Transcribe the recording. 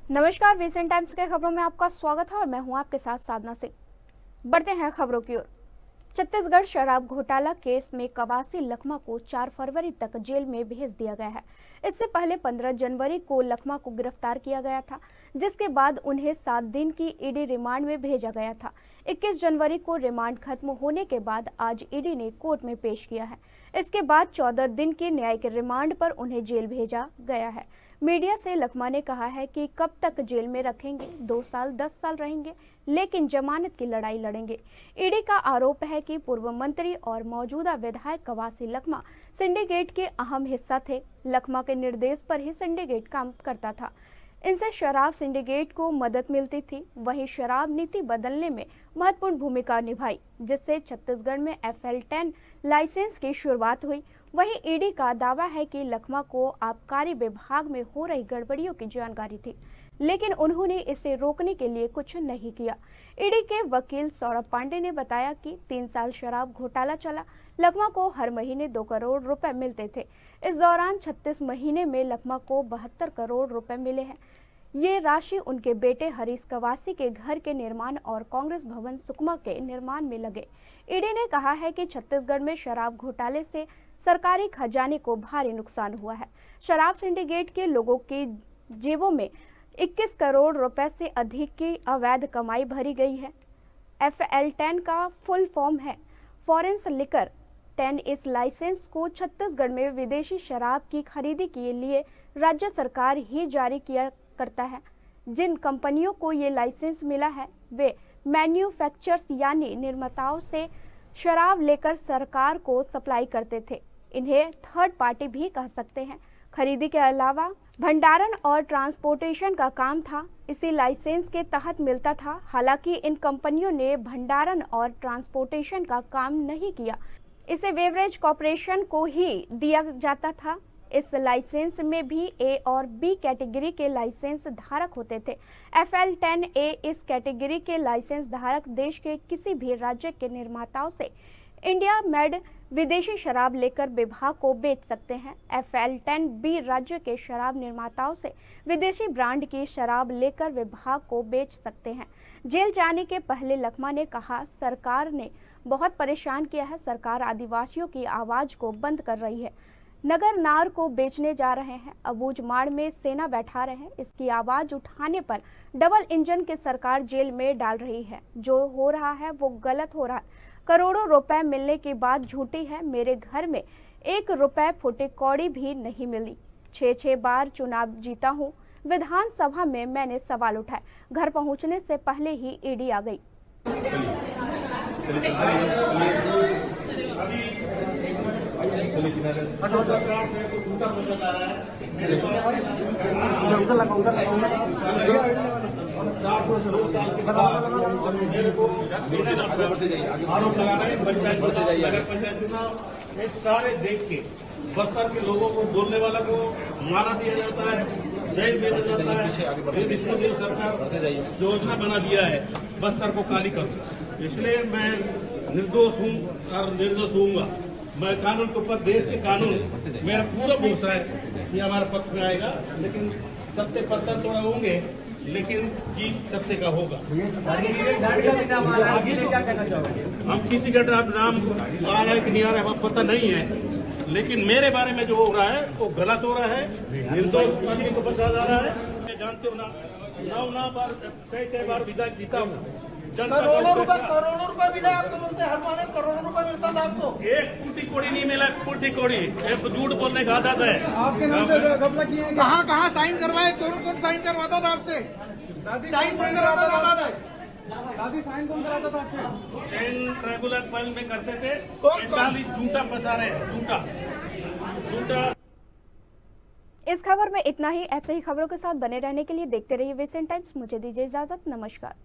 नमस्कार, वीसेंट टाइम्स के खबरों में आपका स्वागत है और मैं हूं आपके साथ साधना सिंह। बढ़ते हैं खबरों की ओर। छत्तीसगढ़ शराब घोटाला केस में कवासी लखमा को 4 फरवरी तक जेल में भेज दिया गया है। इससे पहले 15 जनवरी को लखमा को गिरफ्तार किया गया था, जिसके बाद उन्हें 7 दिन की ईडी रिमांड में भेजा गया था। 21 जनवरी को रिमांड खत्म होने के बाद आज ईडी ने कोर्ट में पेश किया है। इसके बाद 14 दिन के न्यायिक रिमांड पर उन्हें जेल भेजा गया है। मीडिया से लखमा ने कहा है कि कब तक जेल में रखेंगे, 2 साल 10 साल रहेंगे, लेकिन जमानत की लड़ाई लड़ेंगे। ईडी का आरोप है कि पूर्व मंत्री और मौजूदा विधायक कवासी लखमा सिंडिकेट के अहम हिस्सा थे। लखमा के निर्देश पर ही सिंडिकेट काम करता था। इनसे शराब सिंडिकेट को मदद मिलती थी। वहीं शराब नीति बदलने में महत्वपूर्ण भूमिका निभाई, जिससे छत्तीसगढ़ में FL10 लाइसेंस की शुरुआत हुई। वहीं ईडी का दावा है कि लखमा को आबकारी विभाग में हो रही गड़बड़ियों की जानकारी थी, लेकिन उन्होंने इसे रोकने के लिए कुछ नहीं किया। ईडी के वकील सौरभ पांडे ने बताया कि 3 साल शराब घोटाला चला। लखमा को हर महीने 2 करोड़ रुपए मिलते थे। इस दौरान 36 महीने में लखमा को 72 करोड़ रुपए मिले हैं। ये राशि उनके बेटे हरीश कवासी के घर के निर्माण और कांग्रेस भवन सुकमा के निर्माण में लगे। ईडी ने कहा है कि छत्तीसगढ़ में शराब घोटाले से सरकारी खजाने को भारी नुकसान हुआ है। शराब सिंडिकेट के लोगों की जेबों में 21 करोड़ रुपए से अधिक की अवैध कमाई भरी गई है। FL10 का फुल फॉर्म है फॉरेन लिकर 10। इस लाइसेंस को छत्तीसगढ़ में विदेशी शराब की खरीदी के लिए राज्य सरकार ही जारी किया करता है। जिन कंपनियों को ये लाइसेंस मिला है वे मैन्युफैक्चरर्स यानी निर्माताओं से शराब लेकर सरकार को सप्लाई करते थे। इन्हें थर्ड पार्टी भी कह सकते हैं। खरीदी के अलावा भंडारण और ट्रांसपोर्टेशन का काम था, इसी लाइसेंस के तहत मिलता था। हालांकि इन कंपनियों ने भंडारण और ट्रांसपोर्टेशन का काम नहीं किया, इसे बेवरेज कॉर्पोरेशन को ही दिया जाता था। इस लाइसेंस में भी A और B कैटेगरी के लाइसेंस धारक होते थे। FL10A इस कैटेगरी के लाइसेंस धारक देश के किसी भी राज्य के निर्माताओं से इंडिया मेड विदेशी शराब लेकर विभाग को बेच सकते हैं। FL10B राज्य के शराब निर्माताओं से विदेशी ब्रांड की शराब लेकर विभाग को बेच सकते हैं। जेल जाने के पहले लखमा ने कहा, सरकार ने बहुत परेशान किया है। सरकार आदिवासियों की आवाज को बंद कर रही है। नगर नार को बेचने जा रहे हैं। अबूझ माड़ में सेना बैठा रहे हैं। इसकी आवाज उठाने पर डबल इंजन की सरकार जेल में डाल रही है। जो हो रहा है वो गलत हो रहा है। करोड़ों रुपए मिलने की बात झूठी है। मेरे घर में 1 रुपए फुटे कौड़ी भी नहीं मिली। 6 बार चुनाव जीता हूँ। विधानसभा में मैंने सवाल उठाए। घर पहुँचने से पहले ही ईडी आ गई। आरोप लगा रहे हैं पंचायत चुनाव सारे देख के बस्तर के लोगों को, बोलने वाला को मारा दिया जाता है, जेल भेजा जाता है। फिर इसमें सरकार योजना बना दिया है बस्तर को काली करो। इसलिए मैं निर्दोष हूँ और निर्दोष हूँगा। मैं कानून के ऊपर, देश के कानून मेरा पूरा भरोसा है कि हमारे पक्ष में आएगा। लेकिन 70% थोड़ा होंगे, लेकिन जीत सत्य का होगा। हम किसी का नाम आ रहा है कि नहीं आ रहा है वो पता नहीं है, लेकिन मेरे बारे में जो हो रहा है वो गलत हो रहा है। निर्दोष आदमी को बचा जा रहा है। मैं जानते हो ना, 9 बार 6 बार विधायक जीता हूँ। करोड़ों रुपए मिला आपको, बोलते हर महीने करोड़ों रुपए मिलता था आपको। एक फूटी कोड़ी नहीं मिला, फूटी कोड़ी। एक झूठ बोलने का आदत है। आपके नाम से घपला किए हैं। कहाँ साइन करवाए? कौन साइन करवाता था आपसे? साइन कौन कराता था? दादी साइन कौन कराता था आपसे? साइन रेगुलर फाइल में करते थे। खाली झूठा फंसा रहे, झूठा। इस खबर में इतना ही। ऐसे ही खबरों के साथ बने रहने के लिए देखते रहिए वीसेंट टाइम्स। मुझे दीजिए इजाजत। नमस्कार।